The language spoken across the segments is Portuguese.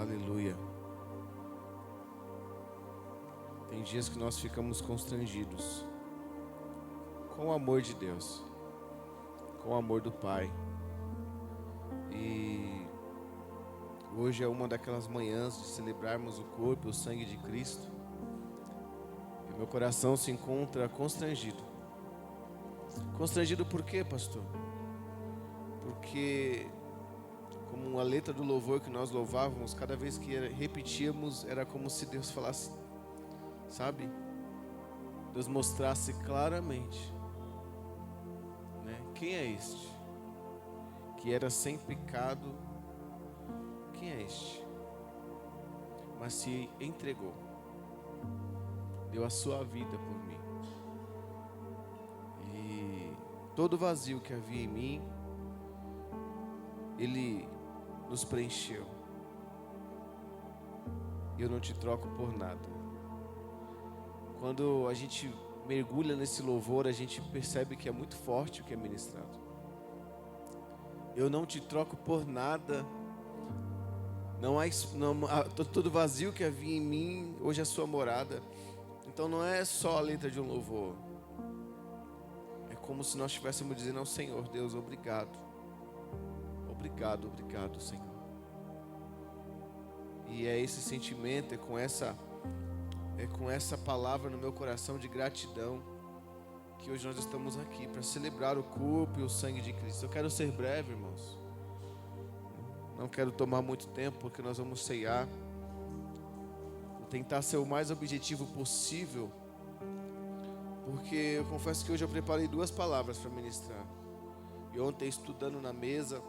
Aleluia. Tem dias que nós ficamos constrangidos com o amor de Deus, com o amor do Pai. E hoje é uma daquelas manhãs de celebrarmos o corpo e o sangue de Cristo. E meu coração se encontra constrangido. Constrangido por quê, pastor? Porque, como a letra do louvor que nós louvávamos, cada vez que repetíamos, era como se Deus falasse, sabe? Deus mostrasse claramente, né? Quem é este? Que era sem pecado. Quem é este? Mas se entregou, deu a sua vida por mim. E todo vazio que havia em mim, Ele nos preencheu. Eu não te troco por nada. Quando a gente mergulha nesse louvor, a gente percebe que é muito forte o que é ministrado. Eu não te troco por nada. Todo vazio que havia em mim, hoje é a sua morada. Então não é só a letra de um louvor. É como se nós estivéssemos dizendo ao Senhor: Deus, obrigado. Obrigado, obrigado, Senhor. E é esse sentimento, é com essa palavra no meu coração de gratidão que hoje nós estamos aqui para celebrar o corpo e o sangue de Cristo. Eu quero ser breve, irmãos. Não quero tomar muito tempo, porque nós vamos ceiar. Vou tentar ser o mais objetivo possível, porque eu confesso que hoje eu preparei 2 palavras para ministrar. E ontem, estudando na mesa,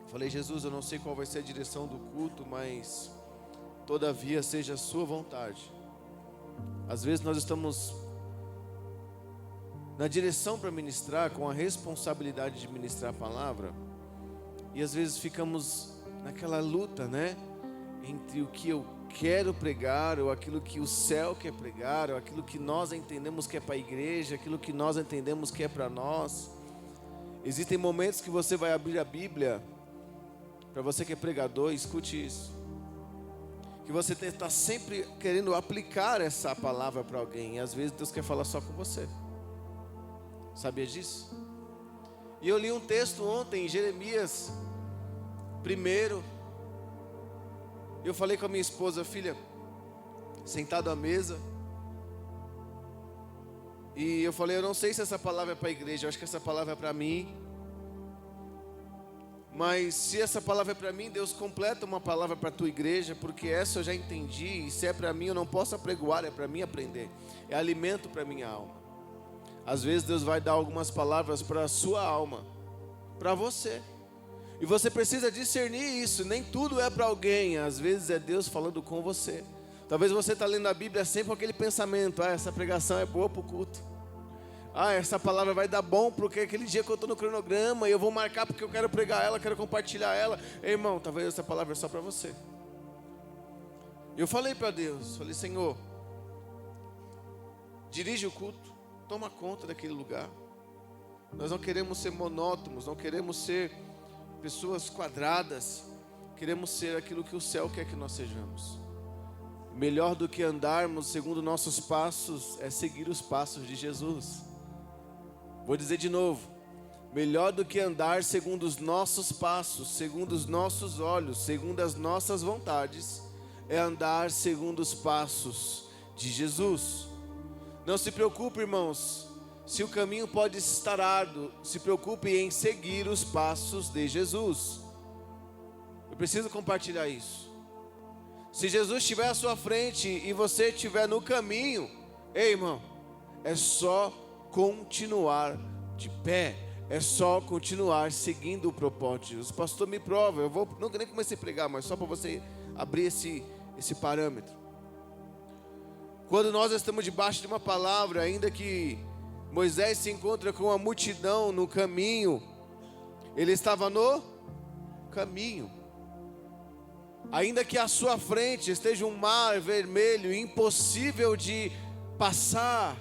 falei: Jesus, eu não sei qual vai ser a direção do culto, mas todavia seja a sua vontade. Às vezes nós estamos na direção para ministrar, com a responsabilidade de ministrar a palavra, e às vezes ficamos naquela luta, né? Entre o que eu quero pregar, ou aquilo que o céu quer pregar, ou aquilo que nós entendemos que é para a igreja, aquilo que nós entendemos que é para nós. Existem momentos que você vai abrir a Bíblia, para você que é pregador, escute isso, que você está sempre querendo aplicar essa palavra para alguém, e às vezes Deus quer falar só com você. Sabia disso? E eu li um texto ontem em Jeremias 1. Eu falei com a minha esposa: filha, sentado à mesa, e eu falei: eu não sei se essa palavra é para a igreja, eu acho que essa palavra é para mim. Mas se essa palavra é para mim, Deus completa uma palavra para a tua igreja, porque essa eu já entendi, e se é para mim eu não posso apregoar, é para mim aprender, é alimento para minha alma. Às vezes Deus vai dar algumas palavras para a sua alma, para você, e você precisa discernir isso. Nem tudo é para alguém, às vezes é Deus falando com você. Talvez você está lendo a Bíblia sempre com aquele pensamento: essa pregação é boa para o culto, essa palavra vai dar bom porque aquele dia que eu estou no cronograma, e eu vou marcar porque eu quero pregar ela, quero compartilhar ela. Ei, irmão, talvez essa palavra é só para você. Eu falei para Deus, falei: Senhor, dirige o culto, toma conta daquele lugar. Nós não queremos ser monótonos, não queremos ser pessoas quadradas, queremos ser aquilo que o céu quer que nós sejamos. Melhor do que andarmos segundo nossos passos é seguir os passos de Jesus. Vou dizer de novo: melhor do que andar segundo os nossos passos, segundo os nossos olhos, segundo as nossas vontades, é andar segundo os passos de Jesus. Não se preocupe, irmãos, se o caminho pode estar árduo, se preocupe em seguir os passos de Jesus. Eu preciso compartilhar isso. Se Jesus estiver à sua frente e você estiver no caminho, ei, irmão, é só continuar de pé, é só continuar seguindo o propósito de Jesus. Pastor, me prova, não nem comecei a pregar, mas só para você abrir esse parâmetro. Quando nós estamos debaixo de uma palavra, ainda que Moisés se encontra com a multidão no caminho, ele estava no caminho. Ainda que à sua frente esteja um mar vermelho, impossível de passar,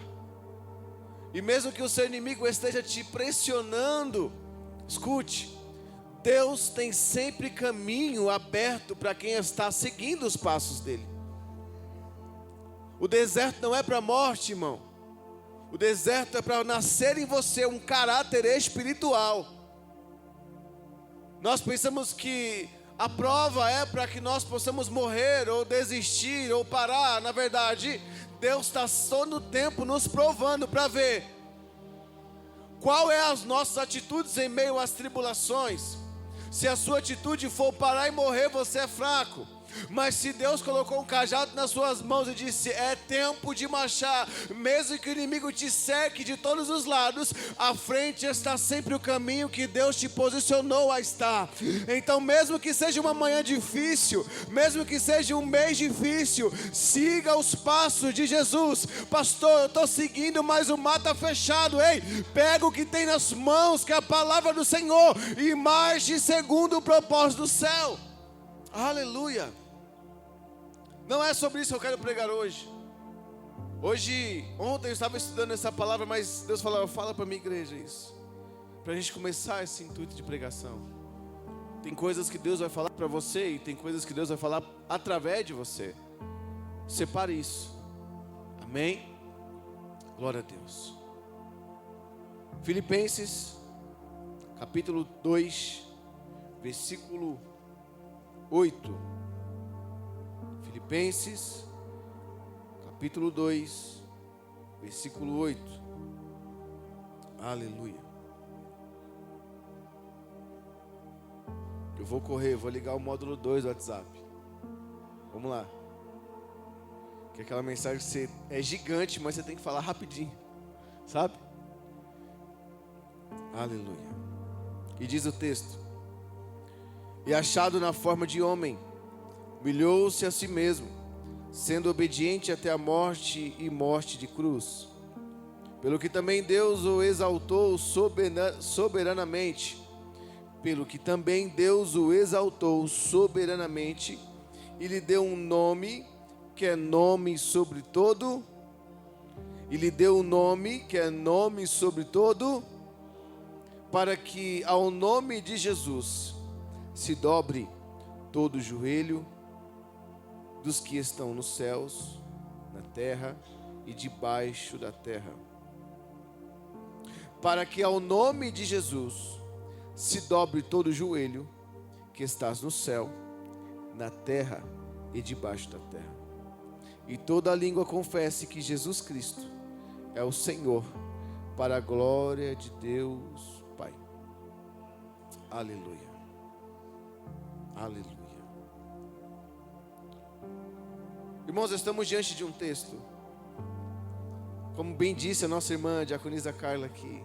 e mesmo que o seu inimigo esteja te pressionando, escute, Deus tem sempre caminho aberto para quem está seguindo os passos dele. O deserto não é para a morte, irmão. O deserto é para nascer em você um caráter espiritual. Nós pensamos que a prova é para que nós possamos morrer, ou desistir, ou parar. Na verdade, Deus está todo o tempo nos provando para ver qual é as nossas atitudes em meio às tribulações. Se a sua atitude for parar e morrer, você é fraco. Mas se Deus colocou um cajado nas suas mãos e disse: é tempo de marchar, mesmo que o inimigo te cerque de todos os lados, à frente está sempre o caminho que Deus te posicionou a estar. Então, mesmo que seja uma manhã difícil, mesmo que seja um mês difícil, siga os passos de Jesus. Pastor, eu estou seguindo, mas o mar está fechado. Ei, pega o que tem nas mãos, que é a palavra do Senhor, e marche segundo o propósito do céu. Aleluia. Não é sobre isso que eu quero pregar hoje. Ontem eu estava estudando essa palavra, mas Deus falou: fala para a minha igreja isso, para a gente começar esse intuito de pregação. Tem coisas que Deus vai falar para você, e tem coisas que Deus vai falar através de você. Separe isso. Amém? Glória a Deus. Filipenses capítulo 2, versículo 8. Filipenses, capítulo 2, versículo 8. Aleluia. Eu vou correr, vou ligar o módulo 2 do WhatsApp. Vamos lá. Que aquela mensagem é gigante, mas você tem que falar rapidinho, sabe? Aleluia. E diz o texto: e achado na forma de homem, humilhou-se a si mesmo, sendo obediente até a morte e morte de cruz. Pelo que também Deus o exaltou soberanamente. Pelo que também Deus o exaltou soberanamente e lhe deu um nome que é nome sobre todo. E lhe deu um nome que é nome sobre todo, para que ao nome de Jesus se dobre todo o joelho dos que estão nos céus, na terra e debaixo da terra. Para que ao nome de Jesus se dobre todo o joelho que estás no céu, na terra e debaixo da terra. E toda a língua confesse que Jesus Cristo é o Senhor, para a glória de Deus Pai. Aleluia. Aleluia. Irmãos, estamos diante de um texto, como bem disse a nossa irmã diaconisa Carla aqui,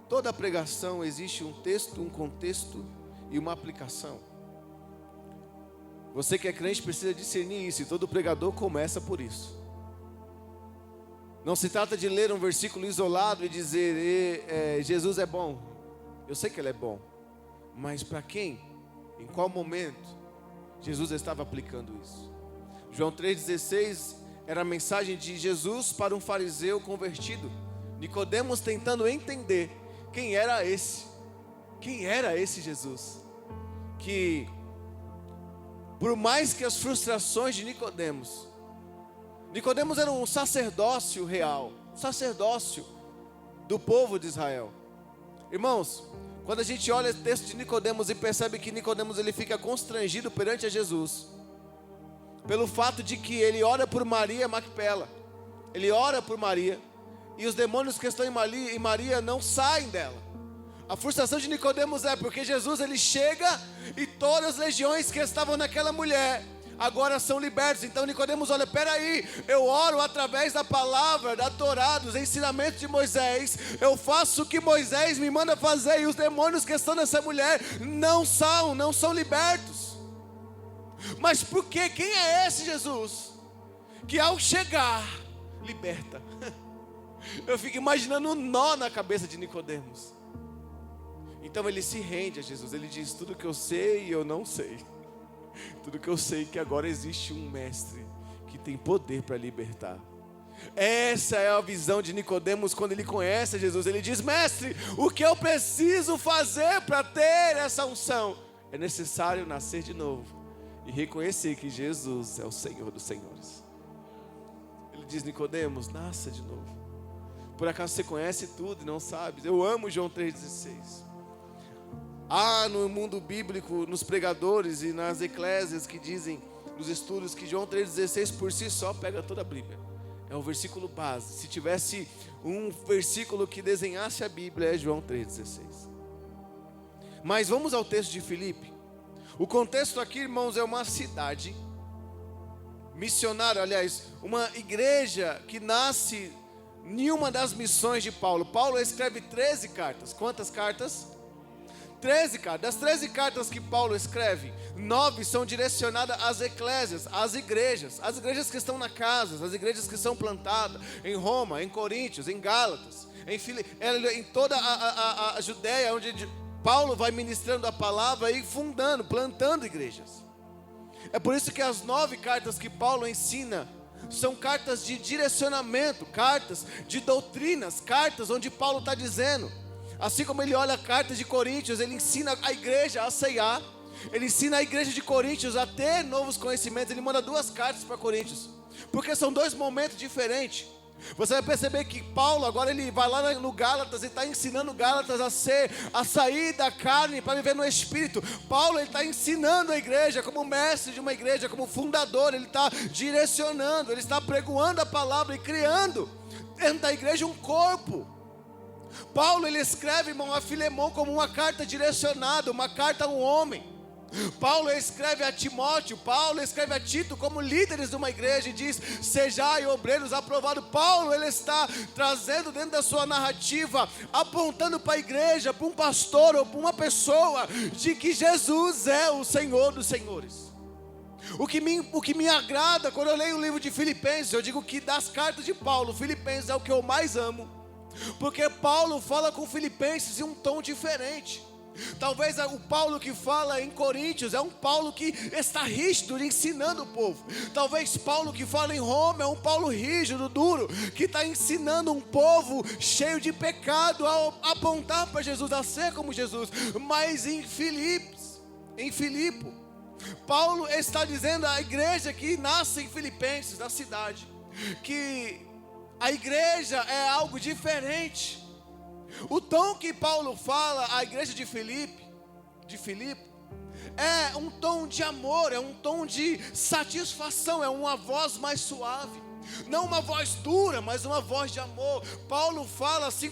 toda pregação existe um texto, um contexto e uma aplicação. Você que é crente precisa discernir isso, e todo pregador começa por isso. Não se trata de ler um versículo isolado e dizer: Jesus é bom. Eu sei que Ele é bom, mas para quem? Em qual momento Jesus estava aplicando isso? João 3,16 era a mensagem de Jesus para um fariseu convertido. Nicodemos tentando entender quem era esse Jesus, que por mais que as frustrações de Nicodemos era um sacerdócio real, sacerdócio do povo de Israel. Irmãos, quando a gente olha o texto de Nicodemos e percebe que Nicodemos ele fica constrangido perante a Jesus, pelo fato de que ele ora por Maria Macpela, ele ora por Maria, e os demônios que estão em Maria não saem dela. A frustração de Nicodemos é porque Jesus ele chega e todas as legiões que estavam naquela mulher agora são libertos. Então Nicodemos olha: peraí, eu oro através da palavra, da Torá, dos ensinamentos de Moisés, eu faço o que Moisés me manda fazer, e os demônios que estão nessa mulher não são libertos. Mas por quê? Quem é esse Jesus que ao chegar liberta? Eu fico imaginando um nó na cabeça de Nicodemos. Então ele se rende a Jesus, ele diz: tudo que eu sei eu não sei, tudo que eu sei é que agora existe um mestre que tem poder para libertar. Essa é a visão de Nicodemos quando ele conhece Jesus. Ele diz: mestre, o que eu preciso fazer para ter essa unção? É necessário nascer de novo e reconhecer que Jesus é o Senhor dos senhores. Ele diz: Nicodemos, nasça de novo. Por acaso você conhece tudo e não sabe? Eu amo João 3,16. Há no mundo bíblico, nos pregadores e nas eclésias que dizem, nos estudos, que João 3,16 por si só pega toda a Bíblia. É o versículo base. Se tivesse um versículo que desenhasse a Bíblia, é João 3,16. Mas vamos ao texto de Filipe. O contexto aqui, irmãos, é uma cidade missionária, aliás, uma igreja que nasce em uma das missões de Paulo. Paulo escreve 13 cartas. Quantas cartas? 13 cartas. Das 13 cartas que Paulo escreve, 9 são direcionadas às eclésias, às igrejas que estão na casa, as igrejas que são plantadas em Roma, em Coríntios, em Gálatas, em toda a Judéia, onde Paulo vai ministrando a palavra e fundando, plantando igrejas. É por isso que as 9 cartas que Paulo ensina são cartas de direcionamento, cartas de doutrinas, cartas onde Paulo está dizendo. Assim como ele olha a carta de Coríntios, ele ensina a igreja a ceiar, ele ensina a igreja de Coríntios a ter novos conhecimentos. Ele manda 2 cartas para Coríntios, porque são 2 momentos diferentes. Você vai perceber que Paulo agora ele vai lá no Gálatas e está ensinando Gálatas a sair da carne para viver no Espírito. Paulo ele está ensinando a igreja como mestre de uma igreja, como fundador. Ele está direcionando, ele está pregoando a palavra e criando dentro da igreja um corpo. Paulo ele escreve, irmão, a Filemão como uma carta direcionada, uma carta a um homem. Paulo escreve a Timóteo, Paulo escreve a Tito como líderes de uma igreja e diz: sejai obreiros aprovados. Paulo ele está trazendo dentro da sua narrativa, apontando para a igreja, para um pastor ou para uma pessoa, de que Jesus é o Senhor dos senhores. O que me agrada quando eu leio o livro de Filipenses, eu digo que das cartas de Paulo, Filipenses é o que eu mais amo, porque Paulo fala com Filipenses em um tom diferente. Talvez o Paulo que fala em Coríntios é um Paulo que está rígido, ensinando o povo. Talvez Paulo que fala em Roma é um Paulo rígido, duro, que está ensinando um povo cheio de pecado a apontar para Jesus, a ser como Jesus. Mas em Filipe, Paulo está dizendo à igreja que nasce em Filipenses, na cidade, que a igreja é algo diferente. O tom que Paulo fala à igreja de Filipe, é um tom de amor, é um tom de satisfação, é uma voz mais suave. Não uma voz dura, mas uma voz de amor. Paulo fala, assim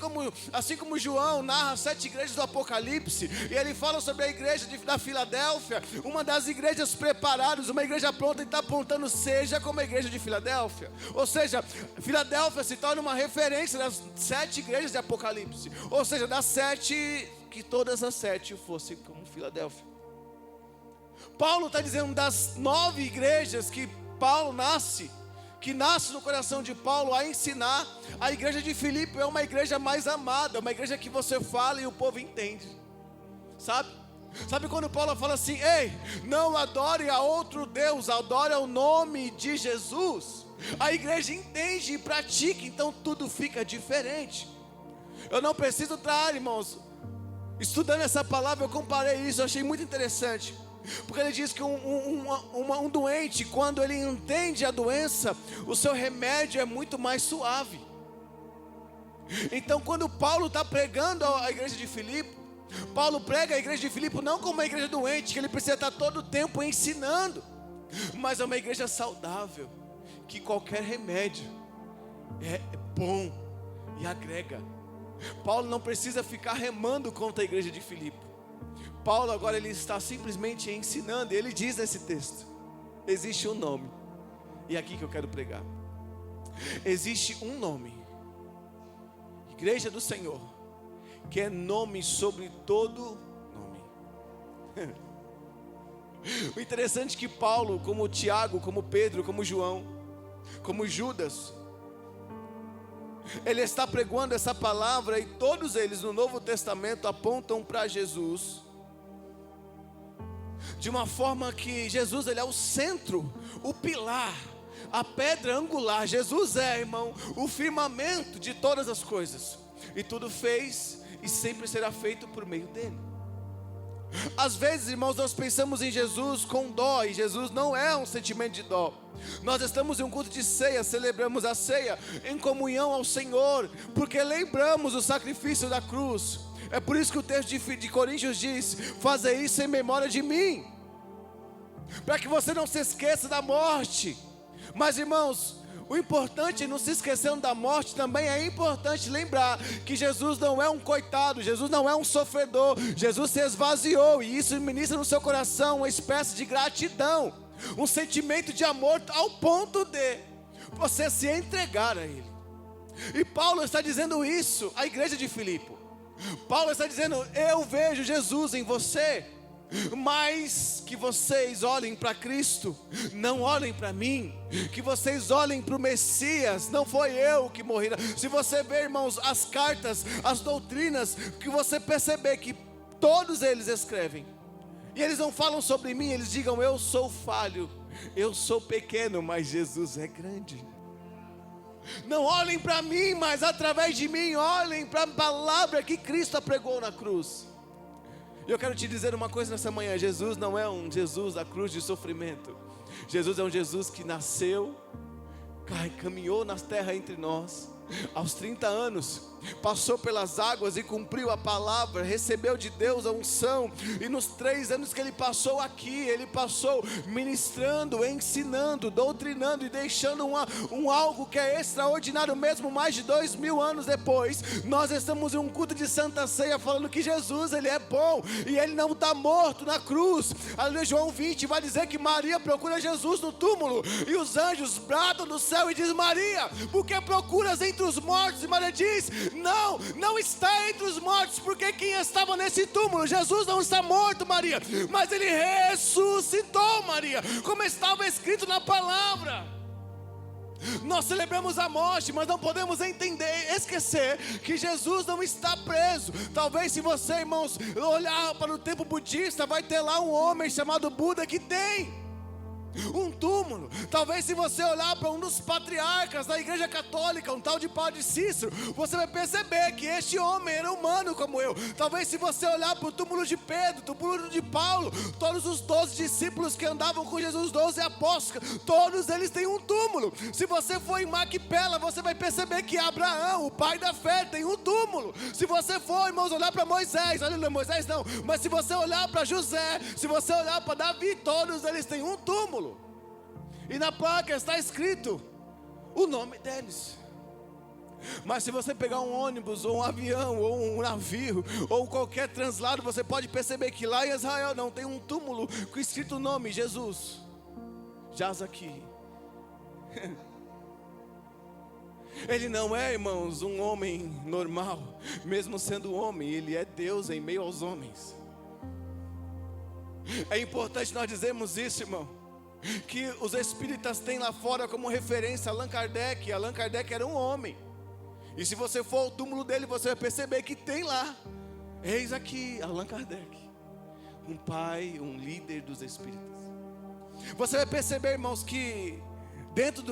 como João narra 7 igrejas do Apocalipse, e ele fala sobre a igreja da Filadélfia, uma das igrejas preparadas, uma igreja pronta, e está apontando: seja como a igreja de Filadélfia. Ou seja, Filadélfia se torna uma referência das 7 igrejas de Apocalipse. Ou seja, das 7, que todas as 7 fossem como Filadélfia. Paulo está dizendo das 9 igrejas que Paulo que nasce no coração de Paulo a ensinar. A igreja de Filipe é uma igreja mais amada, uma igreja que você fala e o povo entende. Sabe quando Paulo fala assim: ei, não adore a outro Deus, adore ao nome de Jesus. A igreja entende e pratica, então tudo fica diferente. Eu não preciso estar, irmãos, estudando essa palavra, eu comparei isso, eu achei muito interessante. Porque ele diz que um doente, quando ele entende a doença, o seu remédio é muito mais suave. Então quando Paulo está pregando a igreja de Filipe, Paulo prega a igreja de Filipe não como uma igreja doente, que ele precisa estar todo o tempo ensinando, mas é uma igreja saudável, que qualquer remédio é bom e agrega. Paulo não precisa ficar remando contra a igreja de Filipe. Paulo agora ele está simplesmente ensinando, e ele diz nesse texto: existe um nome, e é aqui que eu quero pregar. Existe um nome, igreja do Senhor, que é nome sobre todo nome. O interessante é que Paulo, como Tiago, como Pedro, como João, como Judas, ele está pregando essa palavra, e todos eles no Novo Testamento apontam para Jesus, de uma forma que Jesus ele é o centro, o pilar, a pedra angular. Jesus é, irmão, o firmamento de todas as coisas. E tudo fez e sempre será feito por meio dele. Às vezes, irmãos, nós pensamos em Jesus com dó, e Jesus não é um sentimento de dó. Nós estamos em um culto de ceia, celebramos a ceia em comunhão ao Senhor, porque lembramos o sacrifício da cruz. É por isso que o texto de Coríntios diz: fazei isso em memória de mim, para que você não se esqueça da morte. Mas, irmãos, o importante, não se esquecendo da morte, também é importante lembrar que Jesus não é um coitado, Jesus não é um sofredor. Jesus se esvaziou, e isso ministra no seu coração uma espécie de gratidão, um sentimento de amor ao ponto de você se entregar a Ele. E Paulo está dizendo isso à igreja de Filipe. Paulo está dizendo: eu vejo Jesus em você, mas que vocês olhem para Cristo, não olhem para mim. Que vocês olhem para o Messias, não foi eu que morri. Se você ver, irmãos, as cartas, as doutrinas, que você perceber que todos eles escrevem, e eles não falam sobre mim, eles digam: eu sou falho, eu sou pequeno, mas Jesus é grande. Não olhem para mim, mas através de mim olhem para a palavra que Cristo pregou na cruz. E eu quero te dizer uma coisa nessa manhã: Jesus não é um Jesus da cruz de sofrimento. Jesus é um Jesus que nasceu, caminhou na terra entre nós, aos 30 anos, passou pelas águas e cumpriu a palavra, recebeu de Deus a unção. E nos 3 anos que ele passou aqui, ele passou ministrando, ensinando, doutrinando e deixando algo que é extraordinário mesmo. Mais de 2000 anos depois, nós estamos em um culto de Santa Ceia falando que Jesus, ele é bom e ele não está morto na cruz. Aleluia. João 20 vai dizer que Maria procura Jesus no túmulo, e os anjos bradam do céu e diz: Maria, por que procuras entre os mortos? E Maria diz: não está entre os mortos, porque quem estava nesse túmulo, Jesus não está morto, Maria, mas ele ressuscitou, Maria, como estava escrito na palavra. Nós celebramos a morte, mas não podemos esquecer que Jesus não está preso. Talvez, se você, irmãos, olhar para o templo budista, vai ter lá um homem chamado Buda que tem um túmulo. Talvez, se você olhar para um dos patriarcas da igreja católica, um tal de Padre Cícero, você vai perceber que este homem era humano como eu. Talvez, se você olhar para o túmulo de Pedro, o túmulo de Paulo, todos os 12 discípulos que andavam com Jesus, 12 apóstolos, todos eles têm um túmulo. Se você for em Maquipela, você vai perceber que Abraão, o pai da fé, tem um túmulo. Se você for, irmãos, olhar para Moisés, olha, Moisés não, mas se você olhar para José, se você olhar para Davi, todos eles têm um túmulo. E na placa está escrito o nome deles. Mas se você pegar um ônibus, ou um avião, ou um navio, ou qualquer translado, você pode perceber que lá em Israel não tem um túmulo com escrito o nome Jesus, jaz aqui. Ele não é, irmãos, um homem normal. Mesmo sendo homem, ele é Deus em meio aos homens. É importante nós dizermos isso, irmão, que os espíritas têm lá fora como referência Allan Kardec. Allan Kardec era um homem, e se você for ao túmulo dele, você vai perceber que tem lá: eis aqui Allan Kardec, um pai, um líder dos espíritas. Você vai perceber, irmãos, que dentro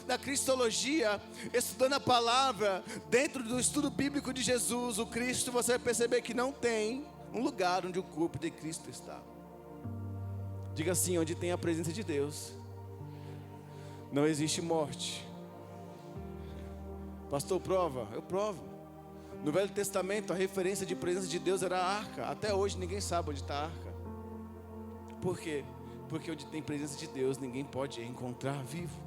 da cristologia, estudando a palavra, dentro do estudo bíblico de Jesus, o Cristo, você vai perceber que não tem um lugar onde o corpo de Cristo está. Diga assim: onde tem a presença de Deus, não existe morte. Pastor, prova? Eu provo. No Velho Testamento, a referência de presença de Deus era a arca. Até hoje ninguém sabe onde está a arca. Por quê? Porque onde tem presença de Deus, ninguém pode encontrar vivo.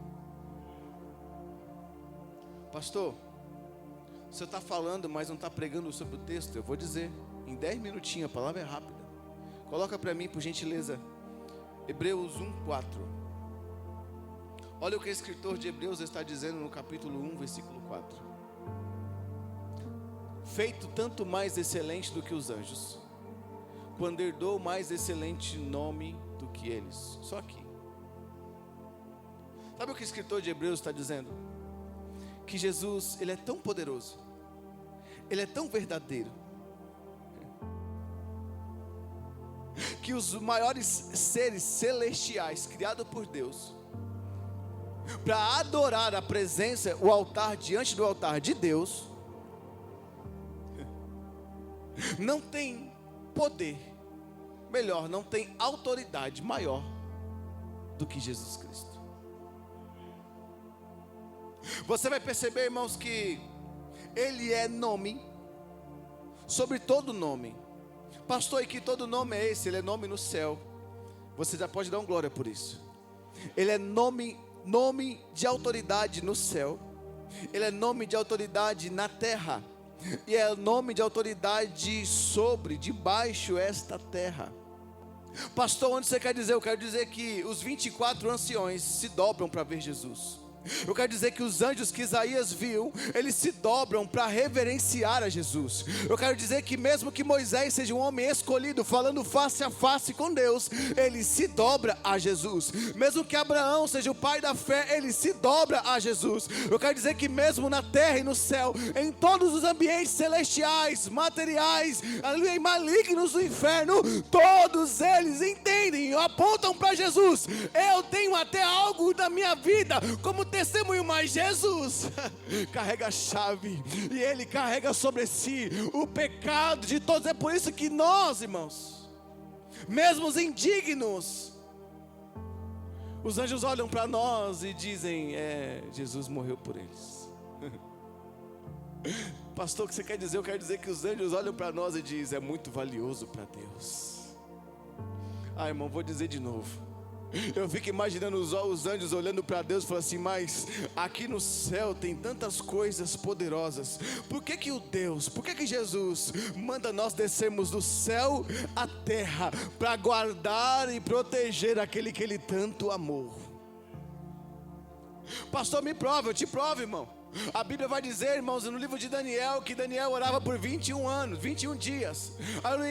Pastor, você está falando, mas não está pregando sobre o texto. Eu vou dizer, em 10 minutinhos, a palavra é rápida. Coloca para mim, por gentileza, Hebreus 1:4. Olha o que o escritor de Hebreus está dizendo no capítulo 1, versículo 4. Feito tanto mais excelente do que os anjos, quando herdou mais excelente nome do que eles. Só aqui. Sabe o que o escritor de Hebreus está dizendo? Que Jesus, ele é tão poderoso, ele é tão verdadeiro, que os maiores seres celestiais criados por Deus para adorar a presença, o altar, diante do altar de Deus, não tem poder melhor, não tem autoridade maior do que Jesus Cristo. Você vai perceber, irmãos, que Ele é nome sobre todo nome. Pastor, e que todo nome é esse? Ele é nome no céu. Você já pode dar glória por isso. Ele é nome de autoridade no céu. Ele é nome de autoridade na terra. E é nome de autoridade sobre, debaixo esta terra. Pastor, onde você quer dizer? Eu quero dizer que os 24 anciões se dobram para ver Jesus. Eu quero dizer que os anjos que Isaías viu, eles se dobram para reverenciar a Jesus. Eu quero dizer que mesmo que Moisés seja um homem escolhido, falando face a face com Deus, ele se dobra a Jesus. Mesmo que Abraão seja o pai da fé, ele se dobra a Jesus. Eu quero dizer que mesmo na terra e no céu, em todos os ambientes celestiais, materiais, ali malignos do inferno, todos eles entendem e apontam para Jesus. Eu tenho até algo da minha vida como testemunho, mas Jesus carrega a chave e Ele carrega sobre si o pecado de todos. É por isso que nós, irmãos, mesmo os indignos, os anjos olham para nós e dizem: Jesus morreu por eles. Pastor, o que você quer dizer? Eu quero dizer que os anjos olham para nós e dizem: é muito valioso para Deus. Irmão, vou dizer de novo. Eu fico imaginando os anjos olhando para Deus e falando assim: mas aqui no céu tem tantas coisas poderosas. Por que Jesus manda nós descermos do céu à terra para guardar e proteger aquele que Ele tanto amou? Pastor, me prova, eu te provo, irmão. A Bíblia vai dizer, irmãos, no livro de Daniel, que Daniel orava por 21 anos, 21 dias.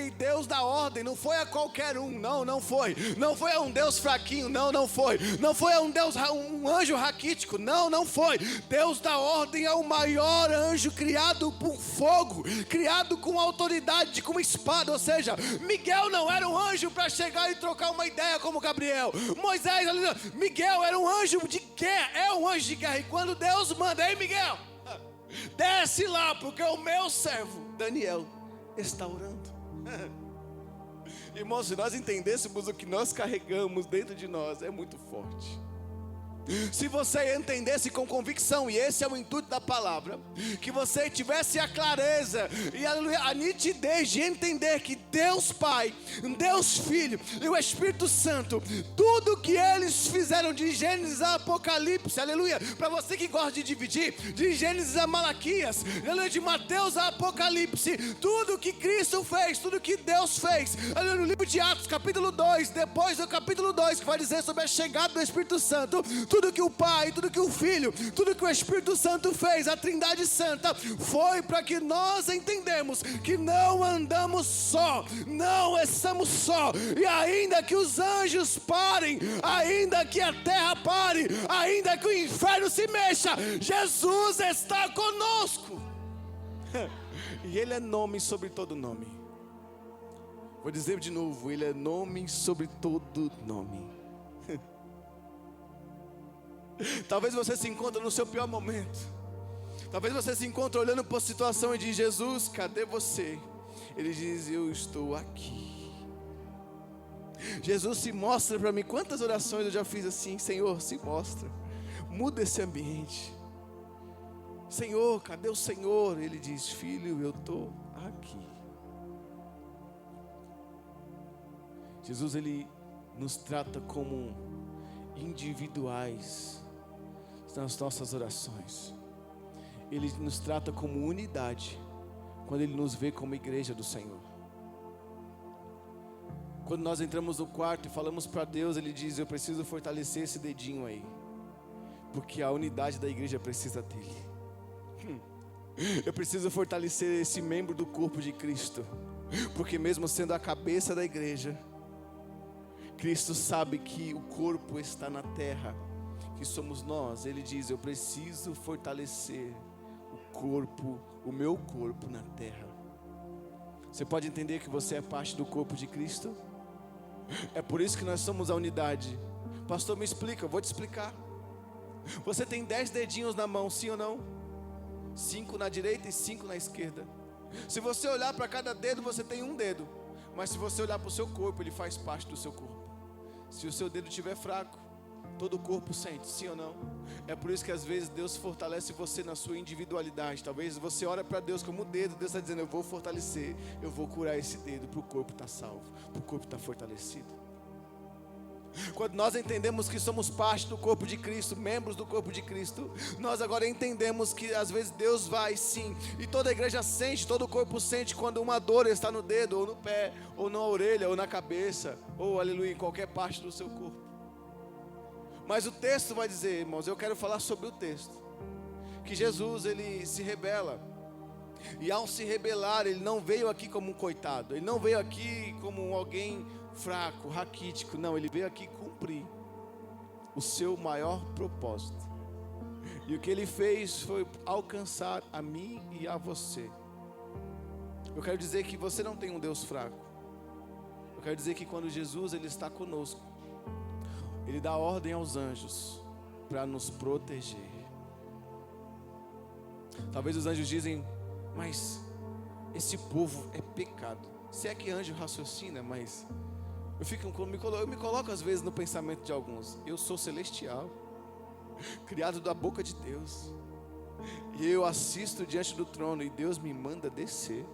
E Deus dá ordem, não foi a qualquer um, não foi. Não foi a um Deus fraquinho, não foi. Não foi a um anjo raquítico, não foi. Deus dá ordem ao maior anjo criado por fogo, criado com autoridade, com espada. Ou seja, Miguel não era um anjo para chegar e trocar uma ideia como Gabriel. Moisés, Miguel era um anjo de guerra, é um anjo de guerra. E quando Deus manda: ei, Miguel, desce lá, porque o meu servo Daniel está orando. Irmãos, se nós entendêssemos o que nós carregamos dentro de nós, é muito forte. Se você entendesse com convicção, e esse é o intuito da palavra, que você tivesse a clareza e a nitidez de entender que Deus Pai, Deus Filho e o Espírito Santo, tudo que eles fizeram de Gênesis a Apocalipse, aleluia, para você que gosta de dividir, de Gênesis a Malaquias, aleluia, de Mateus a Apocalipse, tudo que Cristo fez, tudo que Deus fez, aleluia, no livro de Atos, capítulo 2, depois do capítulo 2, que vai dizer sobre a chegada do Espírito Santo, tudo que o Pai, tudo que o Filho, tudo que o Espírito Santo fez, a Trindade Santa, foi para que nós entendemos que não andamos só, não estamos só, e ainda que os anjos parem, ainda que a terra pare, ainda que o inferno se mexa, Jesus está conosco. E Ele é nome sobre todo nome. Vou dizer de novo: Ele é nome sobre todo nome. Talvez você se encontre no seu pior momento. Talvez você se encontre olhando para a situação e diz: Jesus, cadê você? Ele diz: eu estou aqui. Jesus, se mostra para mim. Quantas orações eu já fiz assim: Senhor, se mostra, muda esse ambiente. Senhor, cadê o Senhor? Ele diz: filho, eu estou aqui. Jesus, Ele nos trata como individuais nas nossas orações. Ele nos trata como unidade quando Ele nos vê como igreja do Senhor. Quando nós entramos no quarto e falamos para Deus, Ele diz: eu preciso fortalecer esse dedinho aí, porque a unidade da igreja precisa dele. Eu preciso fortalecer esse membro do corpo de Cristo, porque mesmo sendo a cabeça da igreja, Cristo sabe que o corpo está na terra, que somos nós. Ele diz: eu preciso fortalecer o corpo, o meu corpo na terra. Você pode entender que você é parte do corpo de Cristo? É por isso que nós somos a unidade. Pastor, me explica. Eu vou te explicar. Você tem 10 dedinhos na mão, sim ou não? 5 na direita e 5 na esquerda. Se você olhar para cada dedo, você tem um dedo. Mas se você olhar para o seu corpo, ele faz parte do seu corpo. Se o seu dedo estiver fraco, todo o corpo sente, sim ou não? É por isso que às vezes Deus fortalece você na sua individualidade. Talvez você ore para Deus como o dedo, Deus está dizendo, eu vou fortalecer, eu vou curar esse dedo para o corpo estar salvo, para o corpo estar fortalecido. Quando nós entendemos que somos parte do corpo de Cristo, membros do corpo de Cristo, nós agora entendemos que às vezes Deus vai sim, e toda a igreja sente, todo o corpo sente quando uma dor está no dedo, ou no pé, ou na orelha, ou na cabeça, ou aleluia, em qualquer parte do seu corpo. Mas o texto vai dizer, irmãos, eu quero falar sobre o texto, que Jesus ele se rebela, e ao se rebelar, ele não veio aqui como um coitado, ele não veio aqui como alguém fraco, raquítico, não, ele veio aqui cumprir o seu maior propósito. E o que ele fez foi alcançar a mim e a você. Eu quero dizer que você não tem um Deus fraco. Eu quero dizer que quando Jesus ele está conosco, ele dá ordem aos anjos para nos proteger. Talvez os anjos dizem, mas esse povo é pecado. Se é que anjo raciocina, mas eu me coloco às vezes no pensamento de alguns. Eu sou celestial, criado da boca de Deus, e eu assisto diante do trono e Deus me manda descer.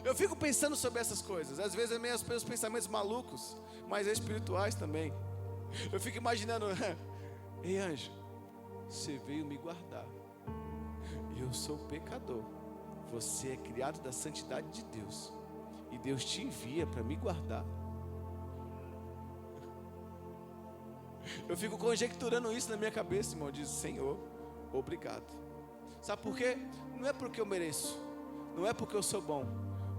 Eu fico pensando sobre essas coisas. Às vezes é meio os pensamentos malucos, mas espirituais também. Eu fico imaginando, ei anjo, você veio me guardar, eu sou pecador, você é criado da santidade de Deus, e Deus te envia para me guardar. Eu fico conjecturando isso na minha cabeça, irmão. Diz, Senhor, obrigado. Sabe por quê? Não é porque eu mereço, não é porque eu sou bom,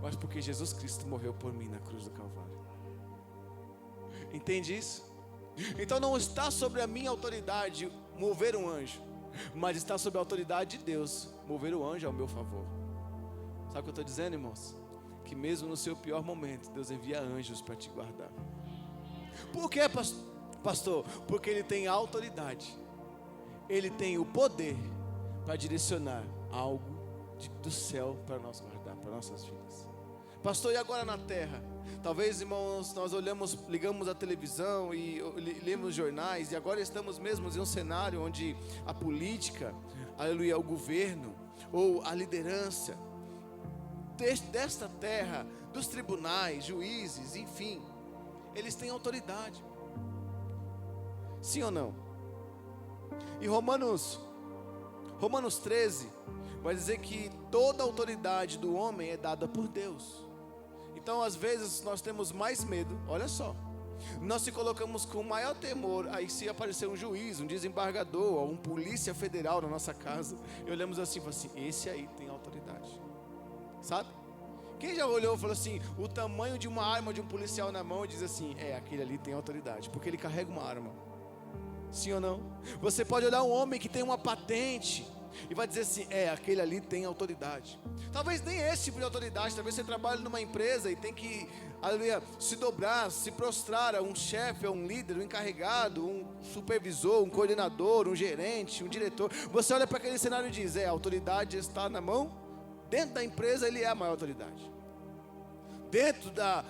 mas porque Jesus Cristo morreu por mim na cruz do Calvário. Entende isso? Então não está sobre a minha autoridade mover um anjo, mas está sobre a autoridade de Deus mover o anjo ao meu favor. Sabe o que eu estou dizendo, irmãos? Que mesmo no seu pior momento, Deus envia anjos para te guardar. Por quê, pastor? Porque Ele tem a autoridade, Ele tem o poder para direcionar algo do céu para nós guardar, para nossas vidas. Pastor, e agora na terra? Talvez, irmãos, nós ligamos a televisão e lemos jornais, e agora estamos mesmo em um cenário onde a política, aleluia, o governo, ou a liderança desta terra, dos tribunais, juízes, enfim, eles têm autoridade. Sim ou não? E Romanos 13 vai dizer que toda a autoridade do homem é dada por Deus. Então às vezes nós temos mais medo, olha só, nós se colocamos com maior temor, aí se aparecer um juiz, um desembargador, ou um polícia federal na nossa casa, e olhamos assim e falamos assim, esse aí tem autoridade. Sabe? Quem já olhou e falou assim, o tamanho de uma arma de um policial na mão e diz assim, aquele ali tem autoridade, porque ele carrega uma arma. Sim ou não? Você pode olhar um homem que tem uma patente e vai dizer assim, aquele ali tem autoridade. Talvez nem esse tipo de autoridade, talvez você trabalhe numa empresa e tem que, aleluia, se dobrar, se prostrar a um chefe, a um líder, um encarregado, um supervisor, um coordenador, um gerente, um diretor. Você olha para aquele cenário e diz, a autoridade está na mão. Dentro da empresa ele é a maior autoridade. Dentro da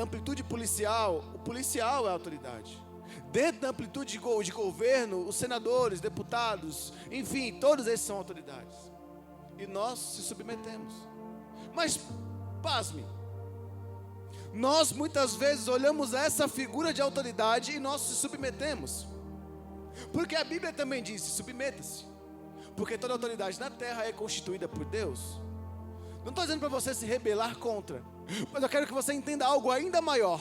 amplitude policial, o policial é a autoridade. Dentro da amplitude de governo, os senadores, deputados, enfim, todos esses são autoridades. E nós se submetemos. Mas, pasme, nós muitas vezes olhamos essa figura de autoridade e nós se submetemos. Porque a Bíblia também diz, submeta-se. Porque toda autoridade na terra é constituída por Deus. Não estou dizendo para você se rebelar contra, mas eu quero que você entenda algo ainda maior.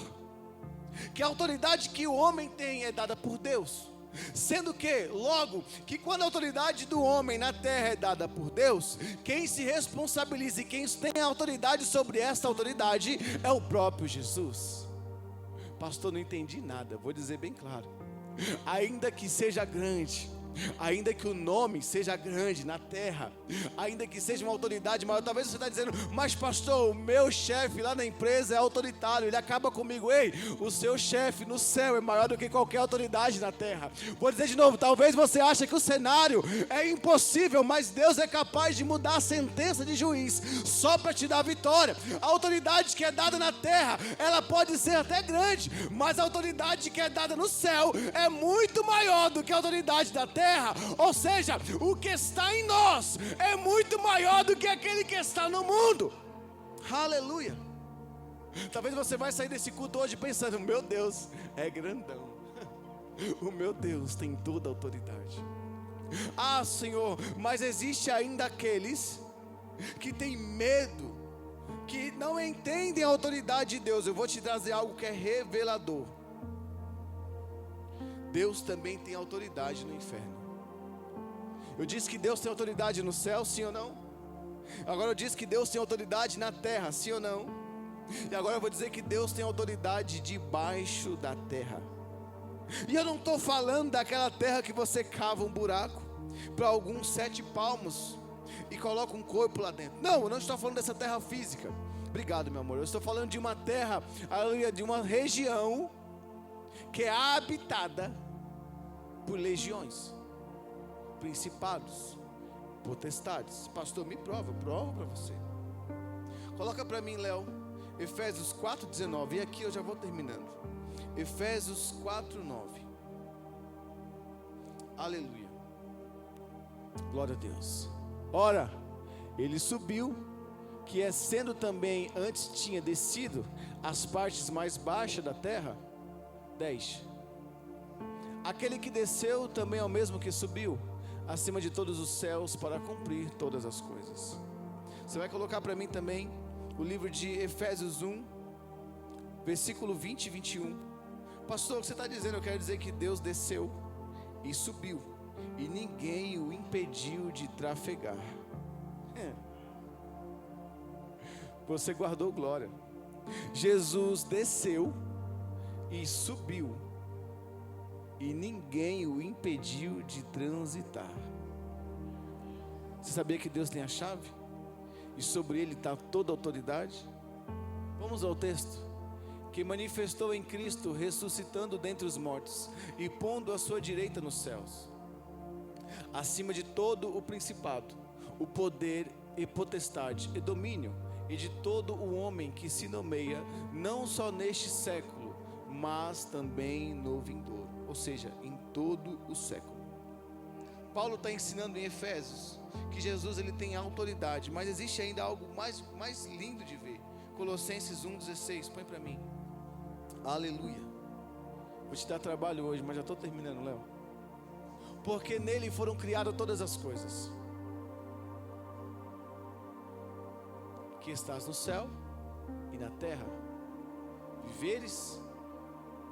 Que a autoridade que o homem tem é dada por Deus. Sendo que, logo, que quando a autoridade do homem na terra é dada por Deus, quem se responsabiliza e quem tem a autoridade sobre esta autoridade é o próprio Jesus. Pastor, não entendi nada, vou dizer bem claro. Ainda que seja grande, ainda que o nome seja grande na terra, ainda que seja uma autoridade maior, talvez você está dizendo, mas pastor, o meu chefe lá na empresa é autoritário, ele acaba comigo. Ei, o seu chefe no céu é maior do que qualquer autoridade na terra. Vou dizer de novo, talvez você ache que o cenário é impossível, mas Deus é capaz de mudar a sentença de juiz, só para te dar a vitória. A autoridade que é dada na terra, ela pode ser até grande, mas a autoridade que é dada no céu é muito maior do que a autoridade da terra. Ou seja, o que está em nós é muito maior do que aquele que está no mundo. Aleluia. Talvez você vai sair desse culto hoje pensando, meu Deus é grandão, o meu Deus tem toda a autoridade. Ah, Senhor, mas existe ainda aqueles que têm medo, que não entendem a autoridade de Deus. Eu vou te trazer algo que é revelador. Deus também tem autoridade no inferno. Eu disse que Deus tem autoridade no céu, sim ou não? Agora eu disse que Deus tem autoridade na terra, sim ou não? E agora eu vou dizer que Deus tem autoridade debaixo da terra. E eu não estou falando daquela terra que você cava um buraco para alguns 7 palmos e coloca um corpo lá dentro. Não, eu não estou falando dessa terra física. Obrigado, meu amor. Eu estou falando de uma terra, de uma região que é habitada por legiões, principados, potestades. Pastor, me prova, eu provo para você. Coloca para mim, Léo, Efésios 4:19, e aqui eu já vou terminando. Efésios 4:9. Aleluia. Glória a Deus. Ora, ele subiu, que é sendo também antes tinha descido as partes mais baixas da terra. 10. Aquele que desceu também é o mesmo que subiu acima de todos os céus para cumprir todas as coisas. Você vai colocar para mim também o livro de Efésios 1, versículo 20 e 21. Pastor, o que você está dizendo? Eu quero dizer que Deus desceu e subiu, e ninguém o impediu de trafegar. Você guardou glória. Jesus desceu e subiu, e ninguém o impediu de transitar. Você sabia que Deus tem a chave? E sobre ele está toda a autoridade? Vamos ao texto. Que manifestou em Cristo, ressuscitando dentre os mortos, e pondo a sua direita nos céus, acima de todo o principado, o poder e potestade e domínio, e de todo o homem que se nomeia, não só neste século, mas também no vindouro, ou seja, em todo o século. Paulo está ensinando em Efésios que Jesus ele tem autoridade, mas existe ainda algo mais lindo de ver. Colossenses 1,16, põe para mim. Aleluia. Vou te dar trabalho hoje, mas já estou terminando, Léo. Porque nele foram criadas todas as coisas, que estás no céu e na terra, viveres,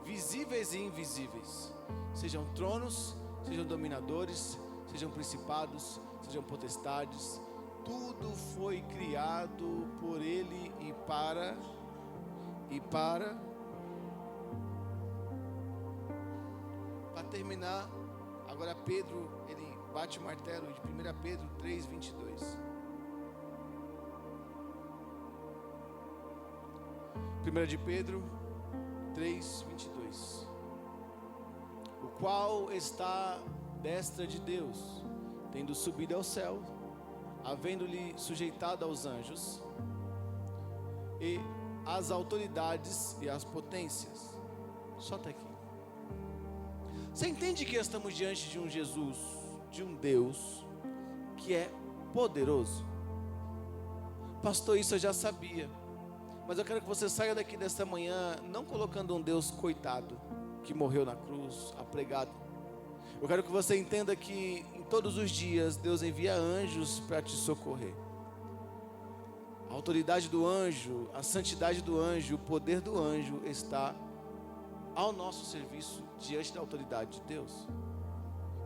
visíveis e invisíveis, sejam tronos, sejam dominadores, sejam principados, sejam potestades, tudo foi criado por ele e para terminar. Agora Pedro, ele bate o martelo de 1 Pedro 3:22. 1 de Pedro 3:22. O qual está destra de Deus, tendo subido ao céu, havendo-lhe sujeitado aos anjos e às autoridades e às potências. Só até aqui. Você entende que estamos diante de um Jesus, de um Deus que é poderoso? Pastor, isso eu já sabia, mas eu quero que você saia daqui desta manhã não colocando um Deus coitado que morreu na cruz, apregado. Eu quero que você entenda que em todos os dias Deus envia anjos para te socorrer. A autoridade do anjo, a santidade do anjo, o poder do anjo está ao nosso serviço diante da autoridade de Deus.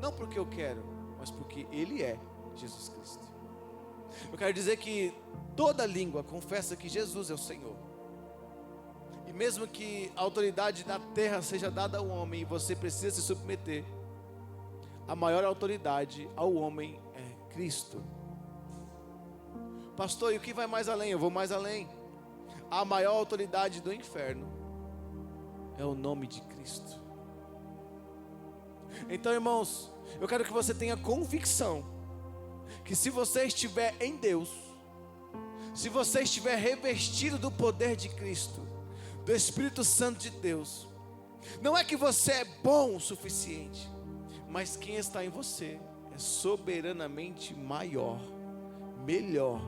Não porque eu quero, mas porque Ele é Jesus Cristo. Eu quero dizer que toda língua confessa que Jesus é o Senhor. E mesmo que a autoridade da terra seja dada ao homem e você precisa se submeter, a maior autoridade ao homem é Cristo. Pastor, e o que vai mais além? Eu vou mais além. A maior autoridade do inferno é o nome de Cristo. Então, irmãos, eu quero que você tenha convicção que se você estiver em Deus, se você estiver revestido do poder de Cristo, do Espírito Santo de Deus, não é que você é bom o suficiente, mas quem está em você é soberanamente maior, melhor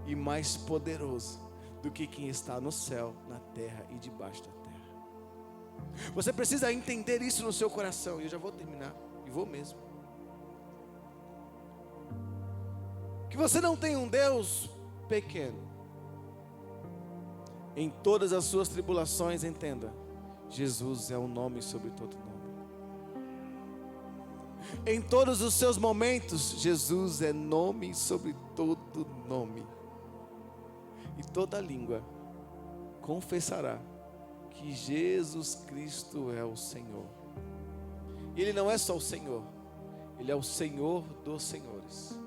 e mais poderoso do que quem está no céu, na terra e debaixo da terra. Você precisa entender isso no seu coração. E eu já vou terminar, e vou mesmo. Que você não tem um Deus pequeno. Em todas as suas tribulações, entenda, Jesus é um nome sobre todo nome. Em todos os seus momentos, Jesus é nome sobre todo nome. E toda língua confessará que Jesus Cristo é o Senhor. E Ele não é só o Senhor, Ele é o Senhor dos senhores.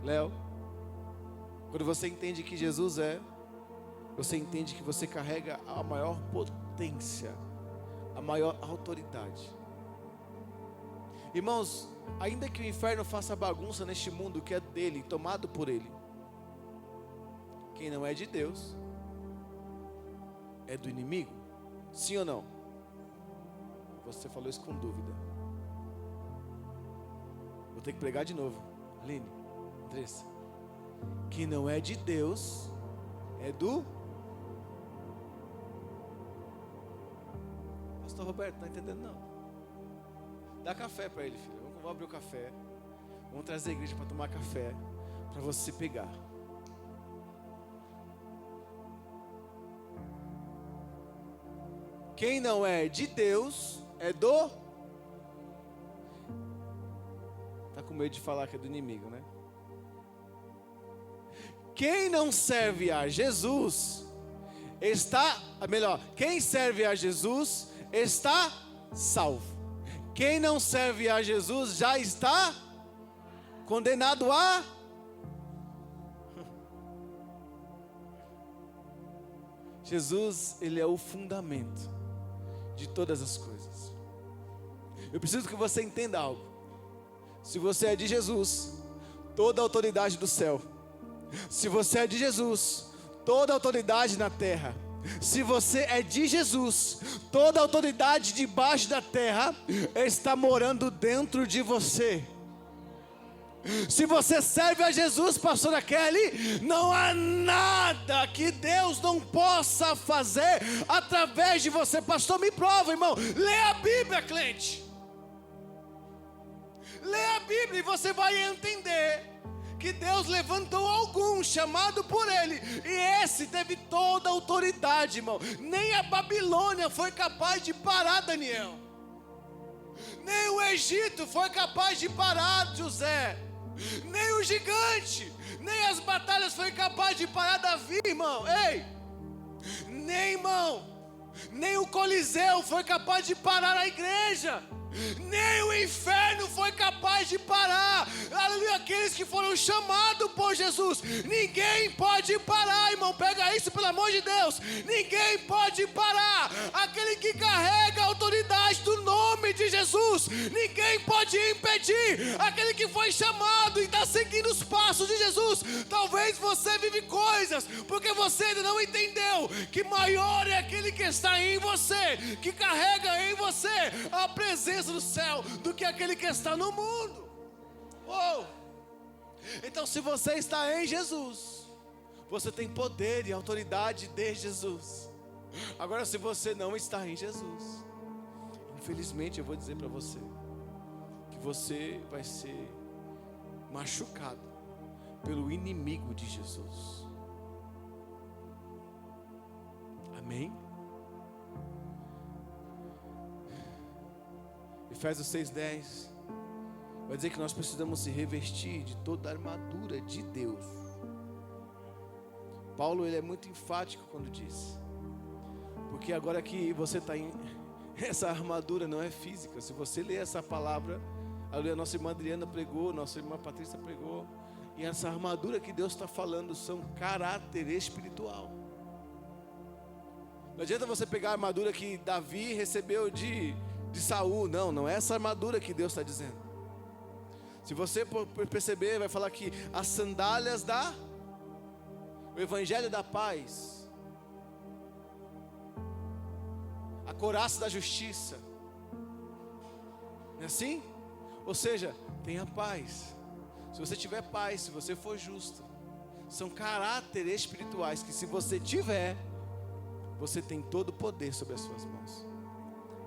Léo, quando você entende que Jesus é, você entende que você carrega a maior potência, a maior autoridade. Irmãos, ainda que o inferno faça bagunça neste mundo que é dele, tomado por ele, quem não é de Deus é do inimigo. Sim ou não? Você falou isso com dúvida. Vou ter que pregar de novo. Aline, Andressa, quem não é de Deus é do... Pastor Roberto, não está entendendo não. Dá café para ele, filho. Vamos abrir o café. Vamos trazer a igreja para tomar café, para você pegar. Quem não é de Deus é do... Está com medo de falar que é do inimigo, né? Quem não serve a Jesus está... Melhor, quem serve a Jesus está salvo. Quem não serve a Jesus já está condenado a... Jesus, Ele é o fundamento de todas as coisas. Eu preciso que você entenda algo. Se você é de Jesus, toda a autoridade do céu. Se você é de Jesus, toda a autoridade na terra. Se você é de Jesus, toda a autoridade debaixo da terra está morando dentro de você. Se você serve a Jesus, pastora Kelly, não há nada que Deus não possa fazer através de você. Pastor, me prova, irmão. Lê a Bíblia, crente. Lê a Bíblia e você vai entender que Deus levantou algum chamado por Ele, e esse teve toda a autoridade, irmão. Nem a Babilônia foi capaz de parar Daniel. Nem o Egito foi capaz de parar José. Nem o gigante, nem as batalhas foi capaz de parar Davi, irmão. Ei, nem, irmão, nem o Coliseu foi capaz de parar a igreja. Nem o inferno foi capaz de parar, aleluia, aqueles que foram chamados por Jesus. Ninguém pode parar, irmão, pega isso pelo amor de Deus. Ninguém pode parar aquele que carrega a autoridade do nome de Jesus. Ninguém pode impedir aquele que foi chamado e está seguindo os passos de Jesus. Talvez você vive coisas porque você ainda não entendeu que maior é aquele que está em você, que carrega em você a presença do céu, do que aquele que está no mundo. Oh. Então, se você está em Jesus, você tem poder e autoridade de Jesus. Agora, se você não está em Jesus, infelizmente eu vou dizer para você que você vai ser machucado pelo inimigo de Jesus. Amém? Efésios 6:10 vai dizer que nós precisamos se revestir de toda a armadura de Deus. Paulo, ele é muito enfático quando diz: porque agora que você está Essa armadura não é física. Se você ler essa palavra, a nossa irmã Adriana pregou, nossa irmã Patrícia pregou, e essa armadura que Deus está falando são caráter espiritual. Não adianta você pegar a armadura que Davi recebeu de Saul. Não é essa armadura que Deus está dizendo. Se você perceber, vai falar que as sandálias o evangelho da paz, a couraça da justiça, não é assim? Ou seja, tenha paz. Se você tiver paz, se você for justo, são caráteres espirituais que, se você tiver, você tem todo o poder sobre as suas mãos.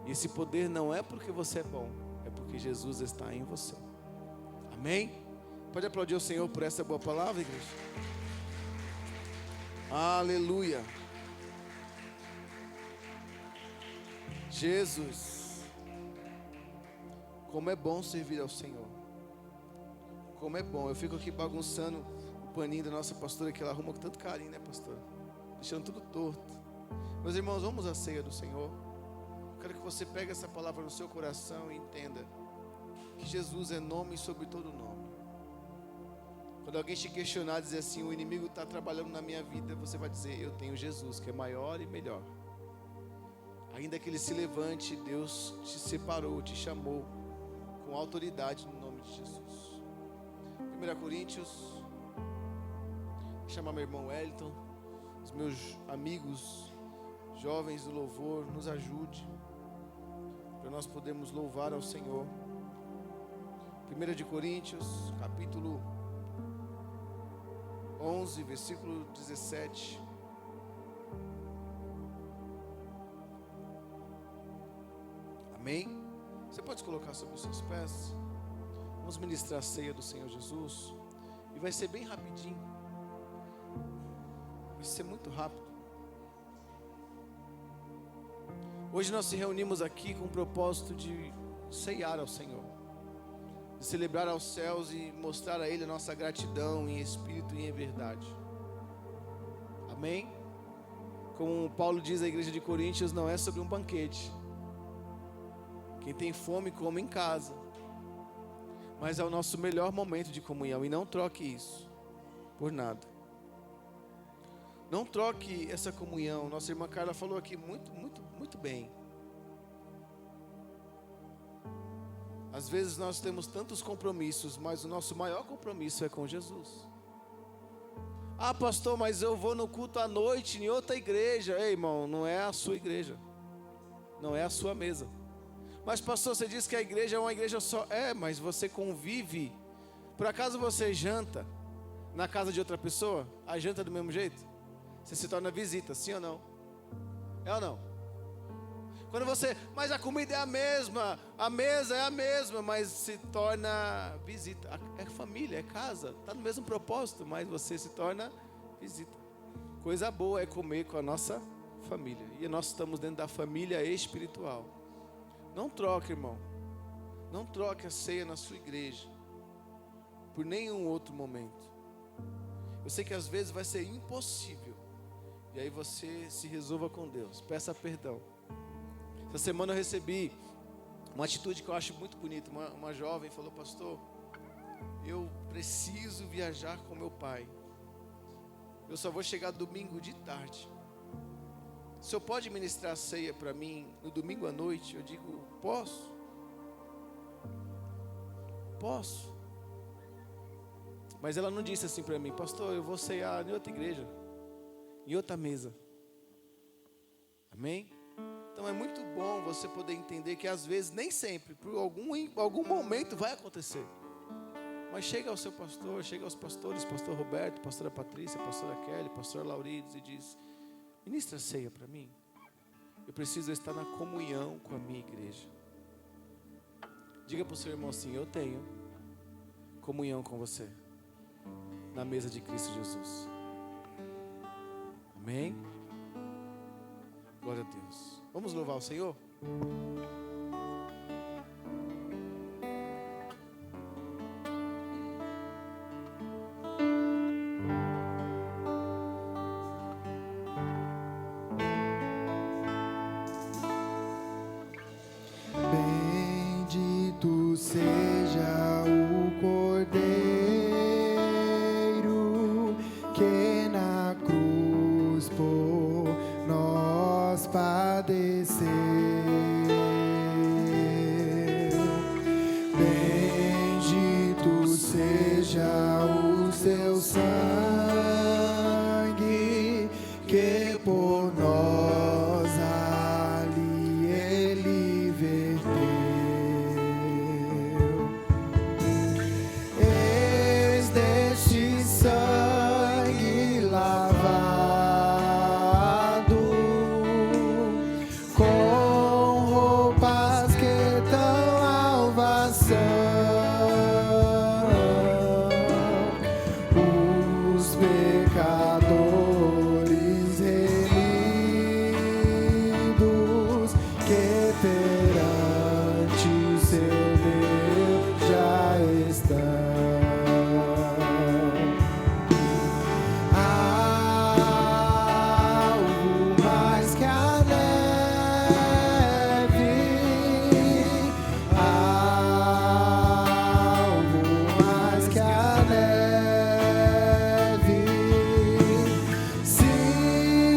E esse poder não é porque você é bom, é porque Jesus está em você. Amém? Pode aplaudir o Senhor por essa boa palavra, igreja? Aleluia. Jesus, como é bom servir ao Senhor. Como é bom. Eu fico aqui bagunçando o paninho da nossa pastora, que ela arruma com tanto carinho, né, pastora? Deixando tudo torto. Meus irmãos, vamos à ceia do Senhor. Quero que você pegue essa palavra no seu coração e entenda que Jesus é nome sobre todo nome. Quando alguém te questionar, dizer assim, o inimigo está trabalhando na minha vida, você vai dizer, eu tenho Jesus, que é maior e melhor. Ainda que ele se levante, Deus te separou, te chamou com autoridade no nome de Jesus. 1 Coríntios, vou chamar meu irmão Wellington, os meus amigos jovens do louvor, nos ajude para nós podermos louvar ao Senhor. 1 Coríntios, capítulo 11, versículo 17. Amém? Você pode colocar sobre os seus pés? Vamos ministrar a ceia do Senhor Jesus. E vai ser bem rapidinho. Vai ser muito rápido. Hoje nós se reunimos aqui com o propósito de ceiar ao Senhor, de celebrar aos céus e mostrar a Ele a nossa gratidão em espírito e em verdade. Amém? Como Paulo diz à igreja de Coríntios, não é sobre um banquete. Quem tem fome, come em casa. Mas é o nosso melhor momento de comunhão. E não troque isso por nada. Não troque essa comunhão. Nossa irmã Carla falou aqui muito bem. Às vezes nós temos tantos compromissos, mas o nosso maior compromisso é com Jesus. Ah, pastor, mas eu vou no culto à noite em outra igreja. Ei, irmão, não é a sua igreja. Não é a sua mesa. Mas pastor, você disse que a igreja é uma igreja só. É, mas você convive. Por acaso você janta na casa de outra pessoa? A janta do mesmo jeito? Você se torna visita, sim ou não? É ou não? Quando você, mas a comida é a mesma, a mesa é a mesma, mas se torna visita. É família, é casa, está no mesmo propósito, mas você se torna visita. Coisa boa é comer com a nossa família. E nós estamos dentro da família espiritual. Não troque, irmão. Não troque a ceia na sua igreja por nenhum outro momento. Eu sei que às vezes vai ser impossível. E aí você se resolva com Deus. Peça perdão. Essa semana eu recebi uma atitude que eu acho muito bonita. Uma jovem falou, pastor, eu preciso viajar com meu pai. Eu só vou chegar domingo de tarde. O senhor pode ministrar a ceia para mim no domingo à noite? Eu digo, posso. Posso. Mas ela não disse assim para mim, pastor, eu vou ceiar em outra igreja, em outra mesa. Amém? Então é muito bom você poder entender que às vezes, nem sempre, por algum momento vai acontecer. Mas chega ao seu pastor, chega aos pastores, pastor Roberto, pastora Patrícia, pastora Kelly, pastor Laurides e diz, ministra a ceia para mim. Eu preciso estar na comunhão com a minha igreja. Diga para o seu irmão assim, eu tenho comunhão com você na mesa de Cristo Jesus. Amém? Glória a Deus. Vamos louvar o Senhor? Bendito seja o seu sangue que por nós ali ele verteu. Eis deste sangue lavado com roupas que dão salvação, os pecadores remidos que perante o seu Deus já estão. Algo mais que a neve, algo mais que a neve, se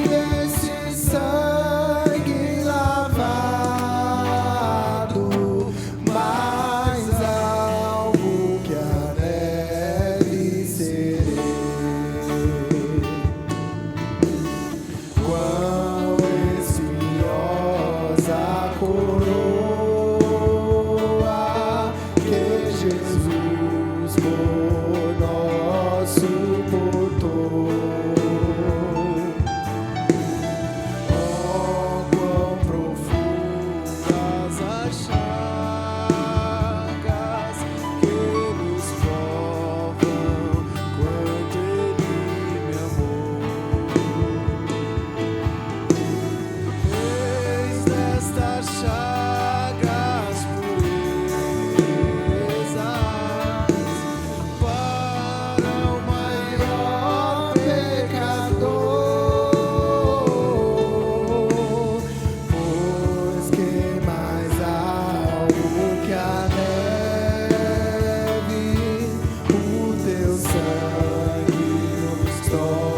desse sangue lavado, mais algo que a neve serei. Quão espinhosa coroa que Jesus por nós suportou. Oh, quão profundas as chagas que nos provam quanto Ele me amou. Eis nestas chagas purezas para o maior pecador, pois que mais algo que a neve, o teu sangue nos torna